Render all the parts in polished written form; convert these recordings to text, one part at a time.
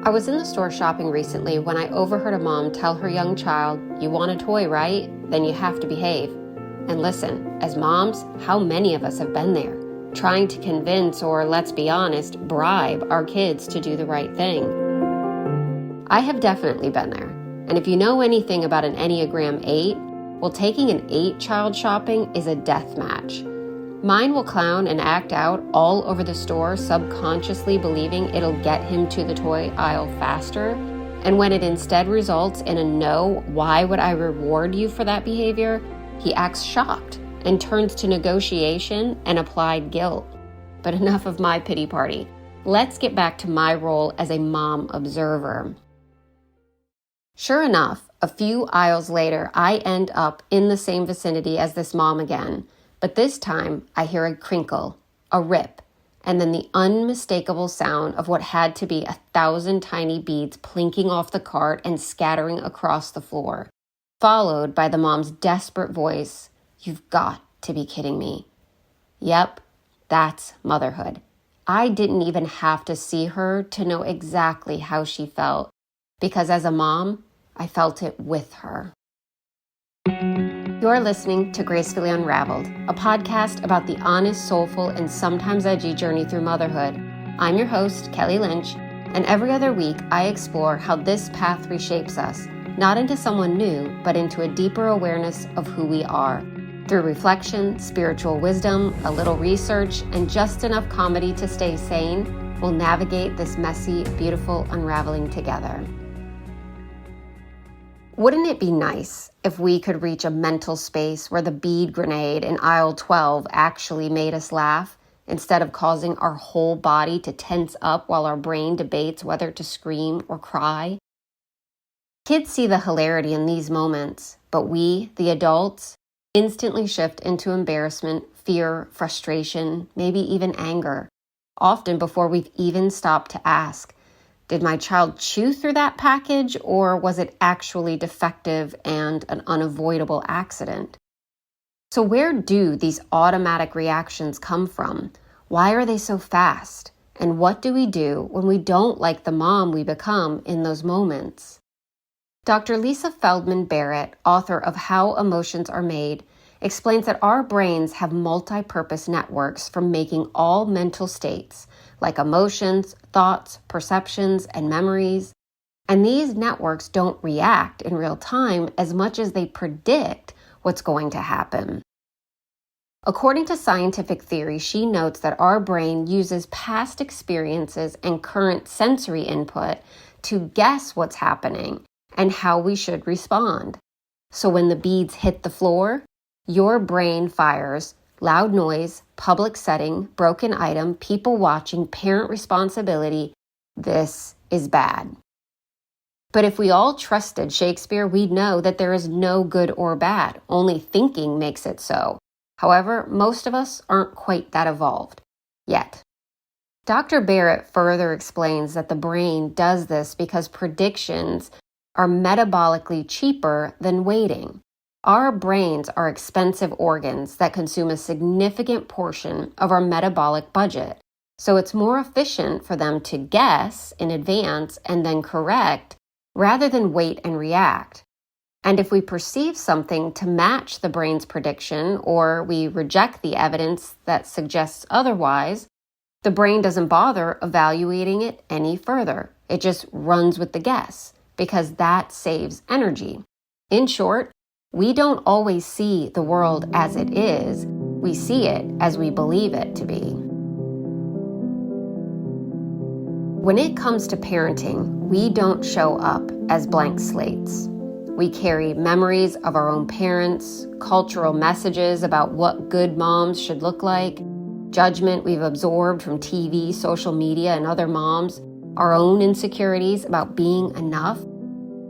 I was in the store shopping recently when I overheard a mom tell her young child, "You want a toy, right? Then you have to behave." And listen, as moms, how many of us have been there, trying to convince or, let's be honest, bribe our kids to do the right thing? I have definitely been there. And if you know anything about an Enneagram 8, well, taking an 8 child shopping is a death match. Mine will clown and act out all over the store, subconsciously believing it'll get him to the toy aisle faster. And when it instead results in a "no, why would I reward you for that behavior?" he acts shocked and turns to negotiation and applied guilt. But enough of my pity party. Let's get back to my role as a mom observer. Sure enough, a few aisles later, I end up in the same vicinity as this mom again. But this time, I hear a crinkle, a rip, and then the unmistakable sound of what had to be 1,000 tiny beads plinking off the cart and scattering across the floor, followed by the mom's desperate voice, "You've got to be kidding me." Yep, that's motherhood. I didn't even have to see her to know exactly how she felt, because as a mom, I felt it with her. You're listening to Gracefully Unraveled, a podcast about the honest, soulful, and sometimes edgy journey through motherhood. I'm your host, Kelly Lynch, and every other week I explore how this path reshapes us, not into someone new, but into a deeper awareness of who we are. Through reflection, spiritual wisdom, a little research, and just enough comedy to stay sane, we'll navigate this messy, beautiful unraveling together. Wouldn't it be nice if we could reach a mental space where the bead grenade in aisle 12 actually made us laugh, instead of causing our whole body to tense up while our brain debates whether to scream or cry? Kids see the hilarity in these moments, but we, the adults, instantly shift into embarrassment, fear, frustration, maybe even anger, often before we've even stopped to ask, did my child chew through that package, or was it actually defective and an unavoidable accident? So where do these automatic reactions come from? Why are they so fast? And what do we do when we don't like the mom we become in those moments? Dr. Lisa Feldman Barrett, author of How Emotions Are Made, explains that our brains have multi-purpose networks for making all mental states, like emotions, thoughts, perceptions, and memories. And these networks don't react in real time as much as they predict what's going to happen. According to scientific theory, she notes that our brain uses past experiences and current sensory input to guess what's happening and how we should respond. So when the beads hit the floor, your brain fires loud noise, public setting, broken item, people watching, parent responsibility. This is bad. But if we all trusted Shakespeare, we'd know that there is no good or bad. Only thinking makes it so. However, most of us aren't quite that evolved yet. Dr. Barrett further explains that the brain does this because predictions are metabolically cheaper than waiting. Our brains are expensive organs that consume a significant portion of our metabolic budget, so it's more efficient for them to guess in advance and then correct rather than wait and react. And if we perceive something to match the brain's prediction, or we reject the evidence that suggests otherwise, the brain doesn't bother evaluating it any further. It just runs with the guess, because that saves energy. In short, we don't always see the world as it is. We see it as we believe it to be. When it comes to parenting, we don't show up as blank slates. We carry memories of our own parents, cultural messages about what good moms should look like, judgment we've absorbed from TV, social media, and other moms, our own insecurities about being enough.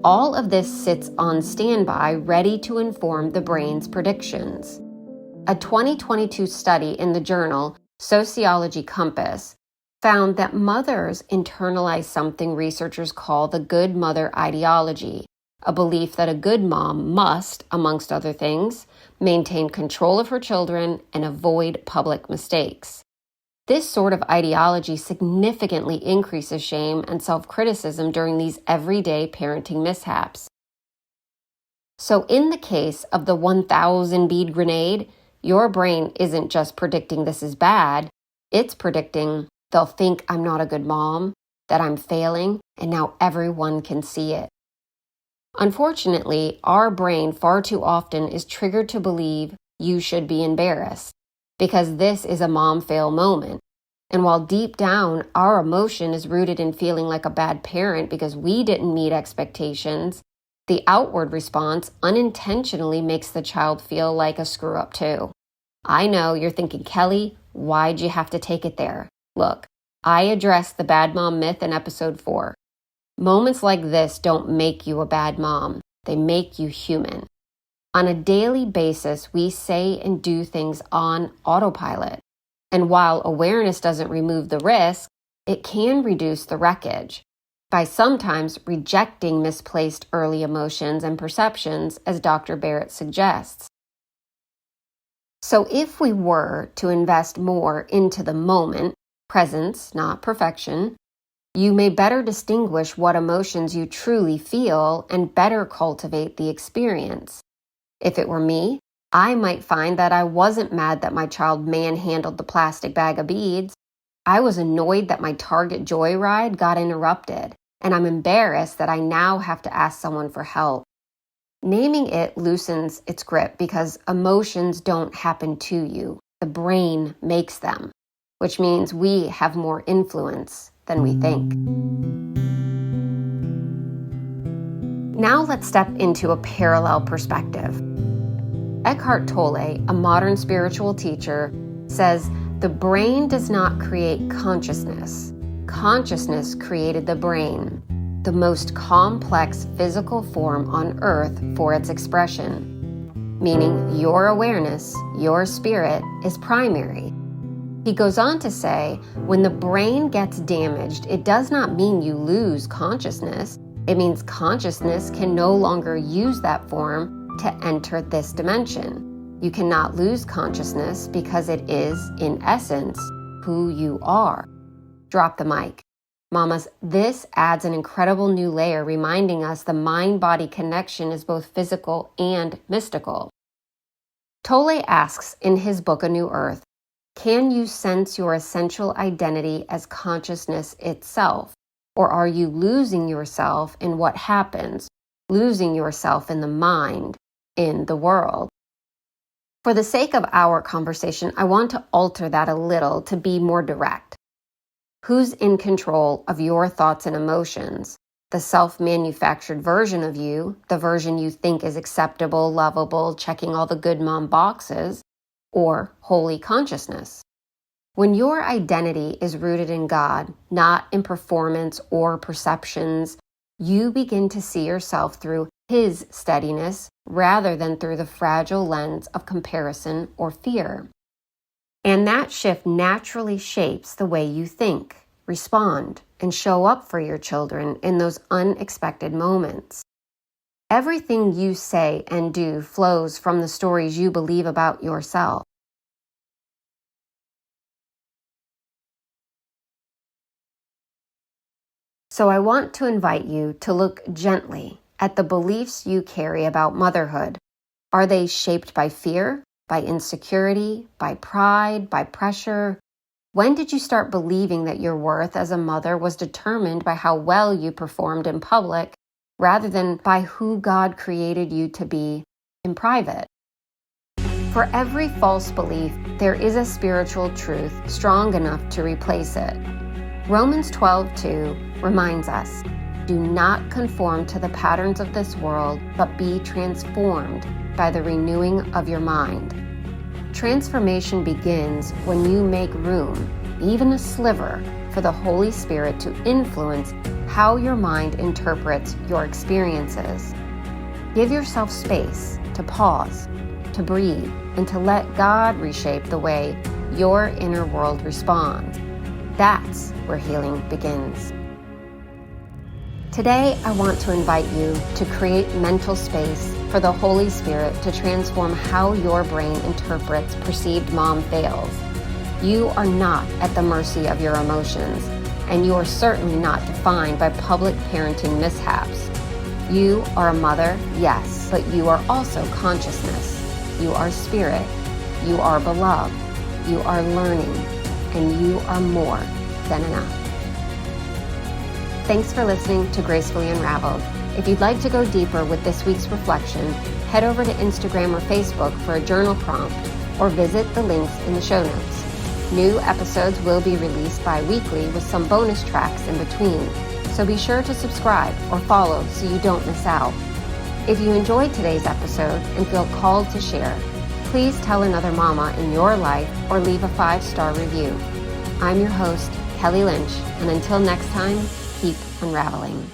All of this sits on standby, ready to inform the brain's predictions. A 2022 study in the journal Sociology Compass found that mothers internalize something researchers call the good mother ideology, a belief that a good mom must, amongst other things, maintain control of her children and avoid public mistakes. This sort of ideology significantly increases shame and self-criticism during these everyday parenting mishaps. So in the case of the 1,000 bead grenade, your brain isn't just predicting this is bad, it's predicting they'll think I'm not a good mom, that I'm failing, and now everyone can see it. Unfortunately, our brain far too often is triggered to believe you should be embarrassed, because this is a mom fail moment. And while deep down, our emotion is rooted in feeling like a bad parent because we didn't meet expectations, the outward response unintentionally makes the child feel like a screw-up too. I know you're thinking, Kelly, why'd you have to take it there? Look, I addressed the bad mom myth in episode 4. Moments like this don't make you a bad mom. They make you human. On a daily basis, we say and do things on autopilot. And while awareness doesn't remove the risk, it can reduce the wreckage by sometimes rejecting misplaced early emotions and perceptions, as Dr. Barrett suggests. So if we were to invest more into the moment, presence, not perfection, you may better distinguish what emotions you truly feel and better cultivate the experience. If it were me, I might find that I wasn't mad that my child manhandled the plastic bag of beads. I was annoyed that my Target joyride got interrupted, and I'm embarrassed that I now have to ask someone for help. Naming it loosens its grip because emotions don't happen to you. The brain makes them, which means we have more influence than we think. Now let's step into a parallel perspective. Eckhart Tolle, a modern spiritual teacher, says the brain does not create consciousness. Consciousness created the brain, the most complex physical form on earth for its expression, meaning your awareness, your spirit, is primary. He goes on to say, when the brain gets damaged, it does not mean you lose consciousness. It means consciousness can no longer use that form to enter this dimension. You cannot lose consciousness because it is, in essence, who you are. Drop the mic. Mamas, this adds an incredible new layer reminding us the mind-body connection is both physical and mystical. Tolle asks in his book, A New Earth, can you sense your essential identity as consciousness itself? Or are you losing yourself in what happens, losing yourself in the mind, in the world? For the sake of our conversation, I want to alter that a little to be more direct. Who's in control of your thoughts and emotions? The self-manufactured version of you, the version you think is acceptable, lovable, checking all the good mom boxes, or holy consciousness? When your identity is rooted in God, not in performance or perceptions, you begin to see yourself through His steadiness rather than through the fragile lens of comparison or fear. And that shift naturally shapes the way you think, respond, and show up for your children in those unexpected moments. Everything you say and do flows from the stories you believe about yourself. So I want to invite you to look gently at the beliefs you carry about motherhood. Are they shaped by fear, by insecurity, by pride, by pressure? When did you start believing that your worth as a mother was determined by how well you performed in public rather than by who God created you to be in private? For every false belief, there is a spiritual truth strong enough to replace it. Romans 12:2 reminds us, do not conform to the patterns of this world, but be transformed by the renewing of your mind. Transformation begins when you make room, even a sliver, for the Holy Spirit to influence how your mind interprets your experiences. Give yourself space to pause, to breathe, and to let God reshape the way your inner world responds. That's where healing begins. Today, I want to invite you to create mental space for the Holy Spirit to transform how your brain interprets perceived mom fails. You are not at the mercy of your emotions, and you are certainly not defined by public parenting mishaps. You are a mother, yes, but you are also consciousness. You are spirit. You are beloved. You are learning, and you are more than enough. Thanks for listening to Gracefully Unraveled. If you'd like to go deeper with this week's reflection, head over to Instagram or Facebook for a journal prompt, or visit the links in the show notes. New episodes will be released bi-weekly with some bonus tracks in between, so be sure to subscribe or follow so you don't miss out. If you enjoyed today's episode and feel called to share, please tell another mama in your life or leave a 5-star review. I'm your host, Kelly Lynch, and until next time, keep unraveling.